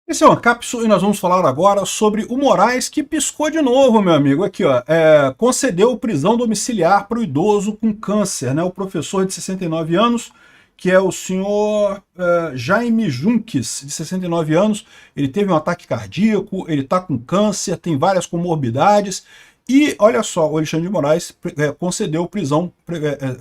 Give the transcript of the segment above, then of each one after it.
Esse é uma cápsula e nós vamos falar agora sobre o Moraes que piscou de novo, meu amigo. Aqui, ó, concedeu prisão domiciliar para o idoso com câncer, né? O professor de 69 anos, que é o senhor Jaime Junques, de 69 anos, ele teve um ataque cardíaco, ele está com câncer, tem várias comorbidades. E olha só, o Alexandre de Moraes concedeu prisão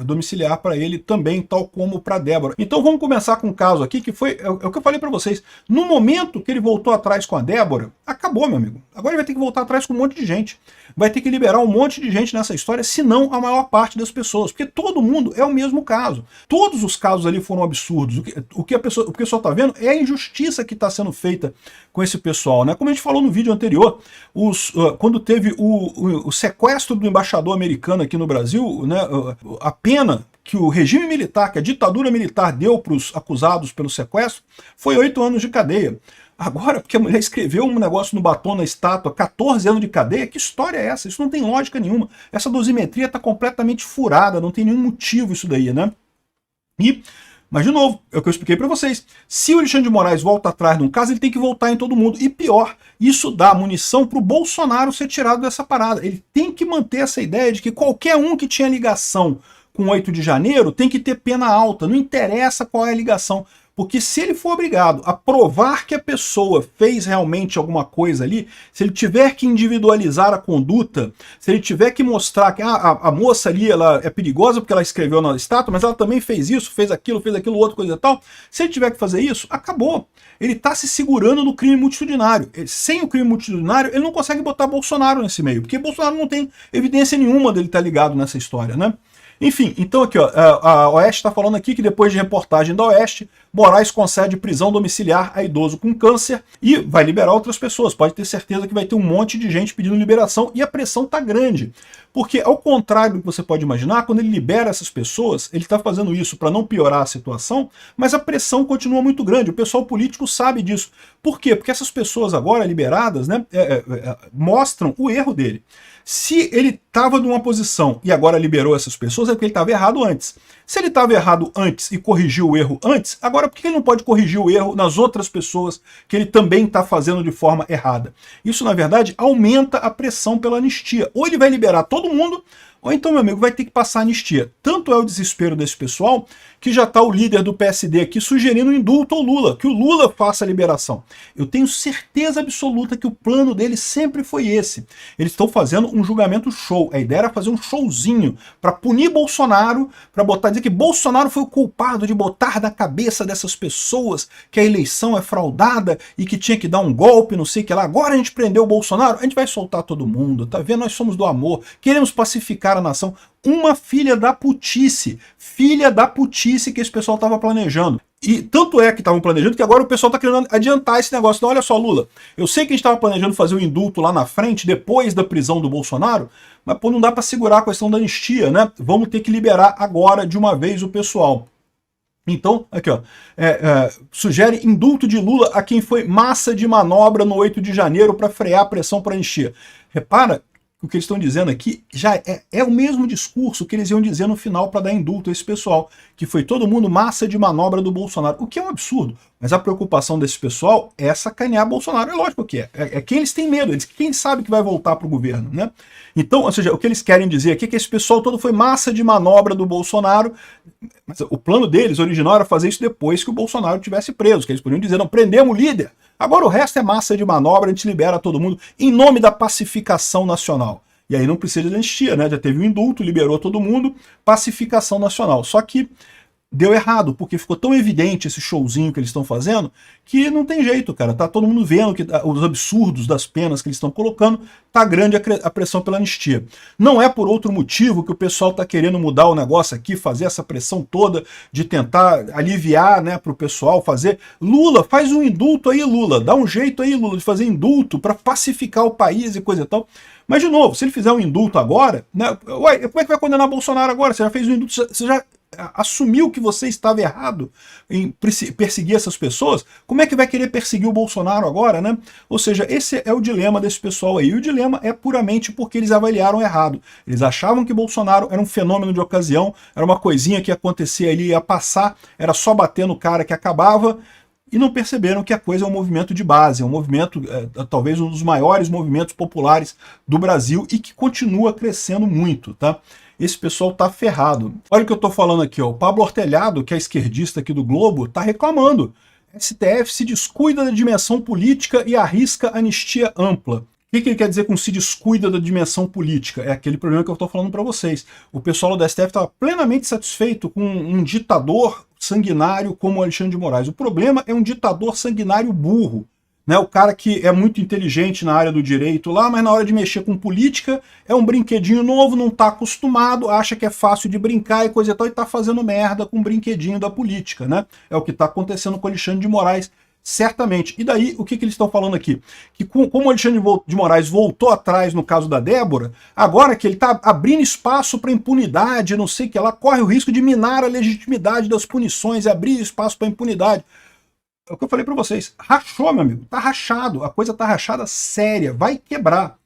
domiciliar para ele também, tal como para Débora. Então vamos começar com um caso aqui que foi o que eu falei para vocês. No momento que ele voltou atrás com a Débora, acabou, meu amigo. Agora ele vai ter que voltar atrás com um monte de gente. Vai ter que liberar um monte de gente nessa história, se não a maior parte das pessoas. Porque todo mundo é o mesmo caso. Todos os casos ali foram absurdos. O que o pessoal está vendo é a injustiça que está sendo feita com esse pessoal, né? Como a gente falou no vídeo anterior, quando teve o sequestro do embaixador americano aqui no Brasil, né, a pena que o regime militar, que a ditadura militar deu para os acusados pelo sequestro, foi 8 anos de cadeia. Agora, porque a mulher escreveu um negócio no batom na estátua, 14 anos de cadeia, que história é essa? Isso não tem lógica nenhuma. Essa dosimetria está completamente furada, não tem nenhum motivo isso daí, né? Mas, de novo, é o que eu expliquei para vocês. Se o Alexandre de Moraes volta atrás de um caso, ele tem que voltar em todo mundo. E pior, isso dá munição para o Bolsonaro ser tirado dessa parada. Ele tem que manter essa ideia de que qualquer um que tinha ligação com 8 de janeiro tem que ter pena alta. Não interessa qual é a ligação. Porque se ele for obrigado a provar que a pessoa fez realmente alguma coisa ali, se ele tiver que individualizar a conduta, se ele tiver que mostrar que a moça ali ela é perigosa porque ela escreveu na estátua, mas ela também fez isso, fez aquilo, outro, coisa e tal, se ele tiver que fazer isso, acabou. Ele está se segurando no crime multitudinário. Sem o crime multitudinário, ele não consegue botar Bolsonaro nesse meio, porque Bolsonaro não tem evidência nenhuma dele estar ligado nessa história, né? Enfim, então aqui, ó, a Oeste está falando aqui que depois de reportagem da Oeste, Moraes concede prisão domiciliar a idoso com câncer e vai liberar outras pessoas. Pode ter certeza que vai ter um monte de gente pedindo liberação e a pressão está grande. Porque, ao contrário do que você pode imaginar, quando ele libera essas pessoas, ele está fazendo isso para não piorar a situação, mas a pressão continua muito grande. O pessoal político sabe disso. Por quê? Porque essas pessoas agora liberadas, né, mostram o erro dele. Se ele estava numa posição e agora liberou essas pessoas, é porque ele estava errado antes. Se ele estava errado antes e corrigiu o erro antes, agora por que ele não pode corrigir o erro nas outras pessoas que ele também está fazendo de forma errada? Isso, na verdade, aumenta a pressão pela anistia. Ou ele vai liberar todo mundo, ou então, meu amigo, vai ter que passar a anistia. Tanto é o desespero desse pessoal, que já está o líder do PSD aqui sugerindo um indulto ao Lula, que o Lula faça a liberação. Eu tenho certeza absoluta que o plano dele sempre foi esse. Eles estão fazendo um julgamento show. A ideia era fazer um showzinho para punir Bolsonaro, para dizer que Bolsonaro foi o culpado de botar na cabeça dessas pessoas que a eleição é fraudada e que tinha que dar um golpe, não sei o que lá. Agora a gente prendeu o Bolsonaro, a gente vai soltar todo mundo, tá vendo? Nós somos do amor, queremos pacificar a nação. Uma filha da putice que esse pessoal estava planejando. E tanto é que estavam planejando que agora o pessoal está querendo adiantar esse negócio. Então olha só, Lula, eu sei que a gente estava planejando fazer o indulto lá na frente, depois da prisão do Bolsonaro, mas pô, não dá para segurar a questão da anistia, né? Vamos ter que liberar agora de uma vez o pessoal. Então, aqui ó, sugere indulto de Lula a quem foi massa de manobra no 8 de janeiro para frear a pressão para anistia. Repara, o que eles estão dizendo aqui já é o mesmo discurso que eles iam dizer no final para dar indulto a esse pessoal, que foi todo mundo massa de manobra do Bolsonaro, o que é um absurdo. Mas a preocupação desse pessoal é sacanear Bolsonaro, é lógico que é quem eles têm medo, quem sabe que vai voltar para o governo, né? Então, ou seja, o que eles querem dizer aqui é que esse pessoal todo foi massa de manobra do Bolsonaro, mas o plano deles original era fazer isso depois que o Bolsonaro tivesse preso, que eles poderiam dizer, não, prendemos o líder, agora o resto é massa de manobra, a gente libera todo mundo em nome da pacificação nacional. E aí não precisa de anistia, né? Já teve um indulto, liberou todo mundo, pacificação nacional. Só que deu errado, porque ficou tão evidente esse showzinho que eles estão fazendo, que não tem jeito, cara. Tá todo mundo vendo que os absurdos das penas que eles estão colocando, tá grande a pressão pela anistia. Não é por outro motivo que o pessoal tá querendo mudar o negócio aqui, fazer essa pressão toda de tentar aliviar, né, pro pessoal fazer. Lula, faz um indulto aí, Lula. Dá um jeito aí, Lula, de fazer indulto para pacificar o país e coisa e tal. Mas, de novo, se ele fizer um indulto agora, né, ué, como é que vai condenar Bolsonaro agora? Você já fez um indulto, você já assumiu que você estava errado em perseguir essas pessoas, como é que vai querer perseguir o Bolsonaro agora, né? Ou seja, esse é o dilema desse pessoal aí. E o dilema é puramente porque eles avaliaram errado. Eles achavam que Bolsonaro era um fenômeno de ocasião, era uma coisinha que ia acontecer ali, ia passar, era só bater no cara que acabava. e não perceberam que a coisa é um movimento de base, é um movimento, talvez um dos maiores movimentos populares do Brasil e que continua crescendo muito, tá? Esse pessoal tá ferrado. Olha o que eu tô falando aqui, ó. O Pablo Hortelhado, que é esquerdista aqui do Globo, tá reclamando. STF se descuida da dimensão política e arrisca anistia ampla. O que ele quer dizer com se descuida da dimensão política? É aquele problema que eu estou falando para vocês. O pessoal do STF estava plenamente satisfeito com um ditador sanguinário como Alexandre de Moraes. O problema é um ditador sanguinário burro. Né? O cara que é muito inteligente na área do direito lá, mas na hora de mexer com política é um brinquedinho novo, não está acostumado, acha que é fácil de brincar e coisa e tal, e está fazendo merda com o brinquedinho da política. Né? É o que está acontecendo com Alexandre de Moraes. Certamente. E daí, o que eles estão falando aqui? Que como o Alexandre de Moraes voltou atrás no caso da Débora, agora que ele está abrindo espaço para impunidade, não sei o que lá, corre o risco de minar a legitimidade das punições e abrir espaço para impunidade. É o que eu falei para vocês. Rachou, meu amigo. Tá rachado. A coisa tá rachada séria. Vai quebrar.